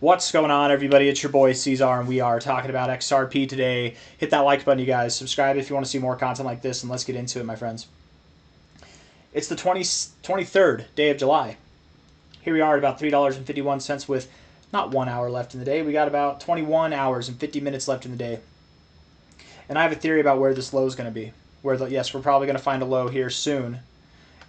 What's going on, everybody? It's your boy C-Zar, and we are talking about XRP today. Hit that like button, you guys. Subscribe if you want to see more content like this, and let's get into it, my friends. It's the 23rd day of July. Here we are at about $3.51 with not 1 hour left in the day. We got about 21 hours and 50 minutes left in the day. And I have a theory about where this low is going to be. Yes, we're probably going to find a low here soon.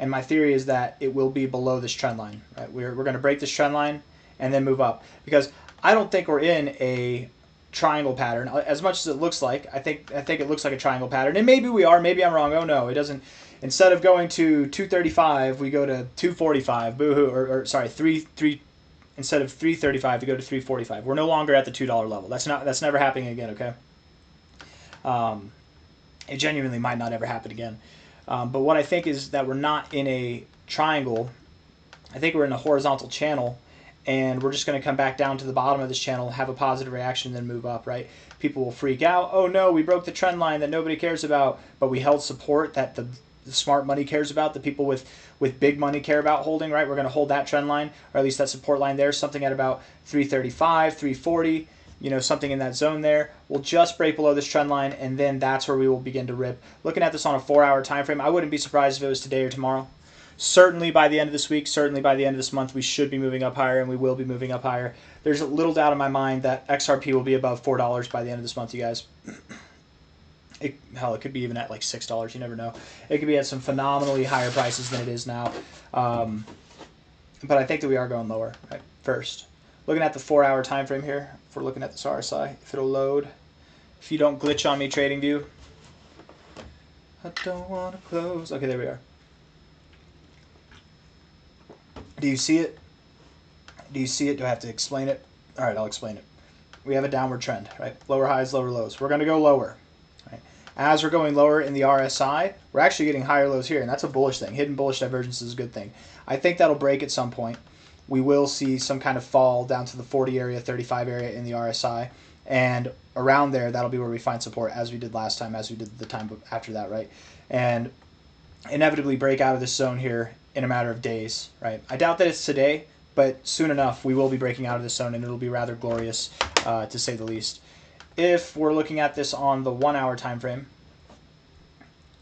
And my theory is that it will be below this trend line. Right? We're going to break this trend line and then move up, because I don't think we're in a triangle pattern as much as it looks like. I think it looks like a triangle pattern, and maybe we are, maybe I'm wrong. Oh no, it doesn't. Instead of going to 235, we go to 245. Boohoo! Or sorry, three. Instead of 335, we go to 345. We're no longer at the $2 level. That's never happening again. Okay. It genuinely might not ever happen again. But what I think is that we're not in a triangle. I think we're in a horizontal channel. And we're just going to come back down to the bottom of this channel, have a positive reaction, then move up, right? People will freak out. Oh, no, we broke the trend line that nobody cares about, but we held support that the smart money cares about, the people with big money care about holding, right? We're going to hold that trend line, or at least that support line there, something at about 335, 340, something in that zone there. We'll just break below this trend line, and then that's where we will begin to rip. Looking at this on a 4-hour time frame, I wouldn't be surprised if it was today or tomorrow. Certainly by the end of this week, certainly by the end of this month, we should be moving up higher, and we will be moving up higher. There's a little doubt in my mind that XRP will be above $4 by the end of this month, you guys. Hell, it could be even at like $6. You never know. It could be at some phenomenally higher prices than it is now. But I think that we are going lower, right? First, looking at the 4-hour time frame here, if we're looking at this RSI, if it'll load, if you don't glitch on me, TradingView. I don't want to close. Okay, there we are. Do you see it? Do you see it? Do I have to explain it? All right, I'll explain it. We have a downward trend, right? Lower highs, lower lows. We're going to go lower. Right? As we're going lower in the RSI, we're actually getting higher lows here, and that's a bullish thing. Hidden bullish divergence is a good thing. I think that'll break at some point. We will see some kind of fall down to the 40 area, 35 area in the RSI, and around there, that'll be where we find support, as we did last time, as we did the time after that, right? And inevitably break out of this zone here in a matter of days, right? I doubt that it's today, but soon enough we will be breaking out of this zone, and it'll be rather glorious, to say the least. If we're looking at this on the 1-hour time frame,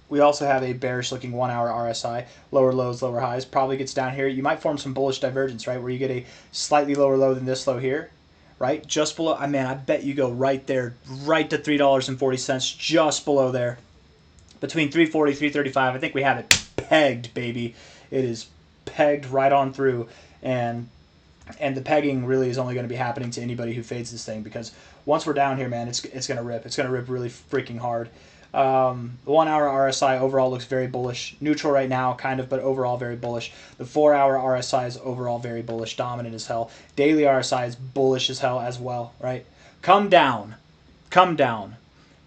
we also have a bearish-looking 1-hour RSI, lower lows, lower highs. Probably gets down here. You might form some bullish divergence, right, where you get a slightly lower low than this low here, right? Just below. I mean, I bet you go right there, right to $3.40, just below there. Between 340, 335, I think we have it pegged, baby. It is pegged right on through, and the pegging really is only going to be happening to anybody who fades this thing, because once we're down here, man, it's going to rip. It's going to rip really freaking hard. The 1-hour RSI overall looks very bullish. Neutral right now, kind of, but overall very bullish. The 4-hour RSI is overall very bullish, dominant as hell. Daily RSI is bullish as hell as well, right? Come down. Come down.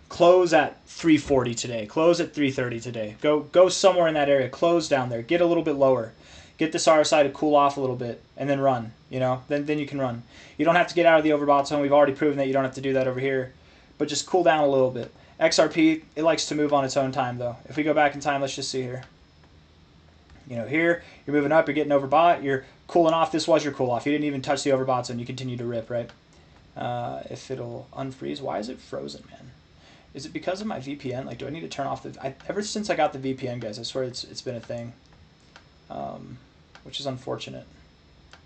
Close at 340 today. Close at 330 today. Go somewhere in that area. Close down there. Get a little bit lower. Get this RSI to cool off a little bit, and then run. Then you can run. You don't have to get out of the overbought zone. We've already proven that you don't have to do that over here, but just cool down a little bit. XRP, it likes to move on its own time, though. If we go back in time, let's just see here. Here you're moving up. You're getting overbought. You're cooling off. This was your cool off. You didn't even touch the overbought zone. You continue to rip, right? If it'll unfreeze, why is it frozen, man? Is it because of my VPN? Like, do I need to turn off the... ever since I got the VPN, guys, I swear it's been a thing. Which is unfortunate,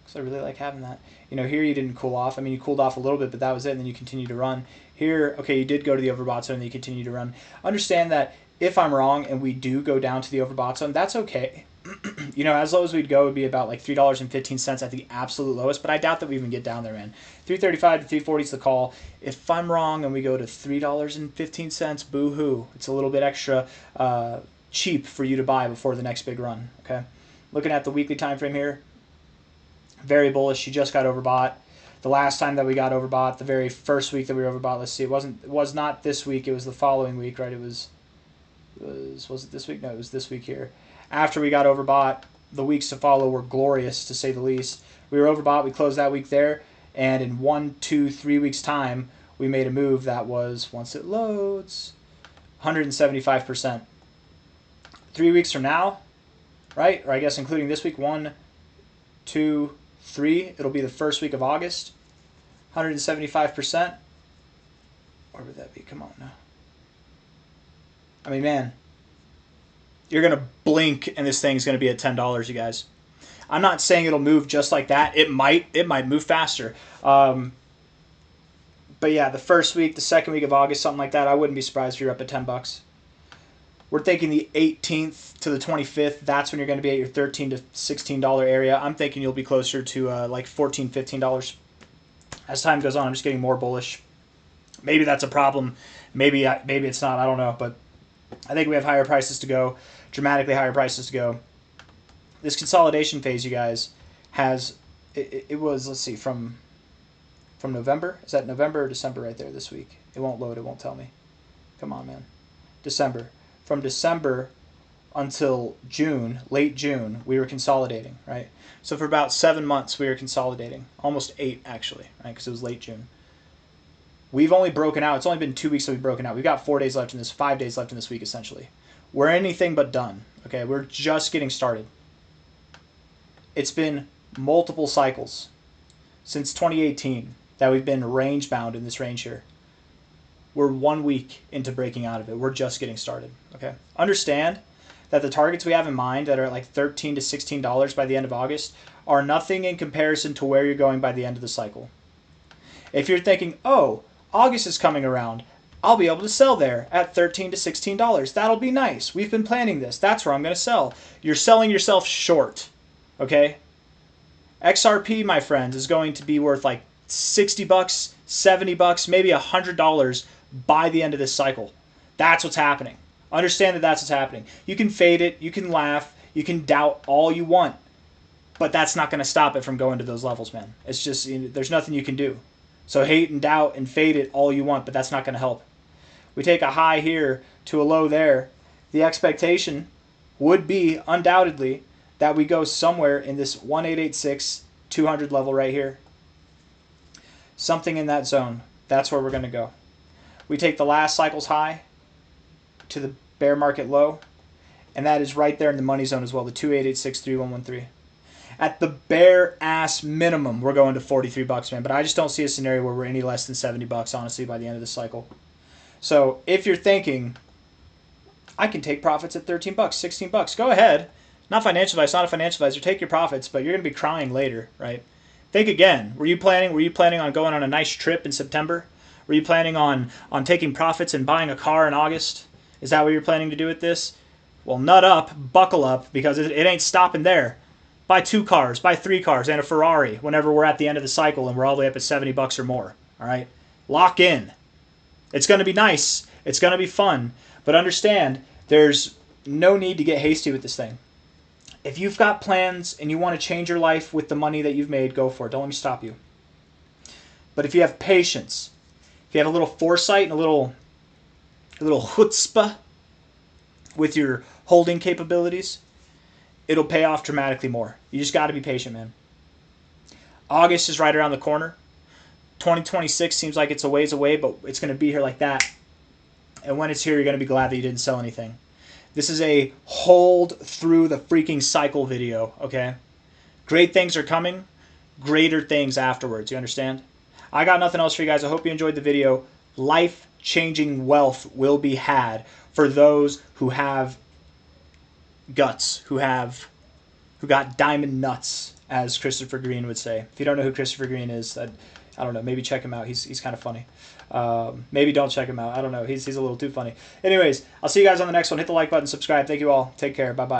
because I really like having that. Here you didn't cool off. I mean, you cooled off a little bit, but that was it, and then you continue to run. Here, okay, you did go to the overbought zone, and then you continue to run. Understand that if I'm wrong and we do go down to the overbought zone, that's okay. As low as we'd go would be about like $3.15 at the absolute lowest, but I doubt that we even get down there, man. 335 to 340 is the call. If I'm wrong and we go to $3.15, boo-hoo. It's a little bit extra cheap for you to buy before the next big run, okay? Looking at the weekly time frame here, very bullish. You just got overbought. The last time that we got overbought, the very first week that we were overbought, let's see, it was not this week, it was the following week, right? Was it this week? No, it was this week here. After we got overbought, the weeks to follow were glorious, to say the least. We were overbought, we closed that week there, and in 1, 2, 3 weeks' time, we made a move that was, once it loads, 175%. 3 weeks from now, right? Or I guess including this week, 1, 2, 3. It'll be the first week of August. 175%. Where would that be? Come on now. I mean, man, you're going to blink and this thing's going to be at $10, you guys. I'm not saying it'll move just like that. It might move faster. But yeah, the first week, the second week of August, something like that, I wouldn't be surprised if you're up at $10. We're thinking the 18th to the 25th. That's when you're going to be at your $13 to $16 area. I'm thinking you'll be closer to like $14, $15. As time goes on, I'm just getting more bullish. Maybe that's a problem. Maybe it's not. I don't know. But I think we have higher prices to go, dramatically higher prices to go. This consolidation phase, you guys, has it was, let's see, from November. Is that November or December right there this week? It won't load. It won't tell me. Come on, man. December. From December until June, late June, we were consolidating, right? So for about 7 months, we were consolidating. Almost 8, actually, right? Because it was late June. We've only broken out. It's only been 2 weeks that we've broken out. We've got 4 days left in this, 5 days left in this week, essentially. We're anything but done, okay? We're just getting started. It's been multiple cycles since 2018 that we've been range-bound in this range here. We're 1 week into breaking out of it. We're just getting started, okay? Understand that the targets we have in mind that are at like $13 to $16 by the end of August are nothing in comparison to where you're going by the end of the cycle. If you're thinking, oh, August is coming around, I'll be able to sell there at $13 to $16. That'll be nice. We've been planning this. That's where I'm going to sell. You're selling yourself short, okay? XRP, my friends, is going to be worth like $60, $70, maybe $100 by the end of this cycle. That's what's happening. Understand that that's what's happening. You can fade it, you can laugh, you can doubt all you want, but that's not going to stop it from going to those levels, man. It's just, there's nothing you can do. So hate and doubt and fade it all you want, but that's not going to help. We take a high here to a low there. The expectation would be undoubtedly that we go somewhere in this 1886 200 level right here. Something in that zone. That's where we're going to go. We take the last cycle's high to the bear market low, and that is right there in the money zone as well, the 28863113. At the bare ass minimum, we're going to $43, man. But I just don't see a scenario where we're any less than $70, honestly, by the end of the cycle. So if you're thinking, I can take profits at $13, $16, go ahead. Not financial advice, not a financial advisor. Take your profits, but you're going to be crying later, right? Think again. Were you planning on going on a nice trip in September? Were you planning on taking profits and buying a car in August? Is that what you're planning to do with this? Well, nut up, buckle up, because it ain't stopping there. Buy 2 cars, buy 3 cars, and a Ferrari whenever we're at the end of the cycle and we're all the way up at $70 or more. All right? Lock in. It's going to be nice. It's going to be fun. But understand, there's no need to get hasty with this thing. If you've got plans and you want to change your life with the money that you've made, go for it. Don't let me stop you. But if you have patience, if you have a little foresight and a little chutzpah with your holding capabilities, it'll pay off dramatically more. You just got to be patient, man. August is right around the corner. 2026 seems like it's a ways away, but it's going to be here like that. And when it's here, you're going to be glad that you didn't sell anything. This is a hold through the freaking cycle video, okay? Great things are coming. Greater things afterwards. You understand? I got nothing else for you guys. I hope you enjoyed the video. Life-changing wealth will be had for those who have guts, who got diamond nuts, as Christopher Green would say. If you don't know who Christopher Green is, I don't know. Maybe check him out. He's kind of funny. Maybe don't check him out. I don't know. He's a little too funny. Anyways, I'll see you guys on the next one. Hit the like button, subscribe. Thank you all. Take care. Bye-bye.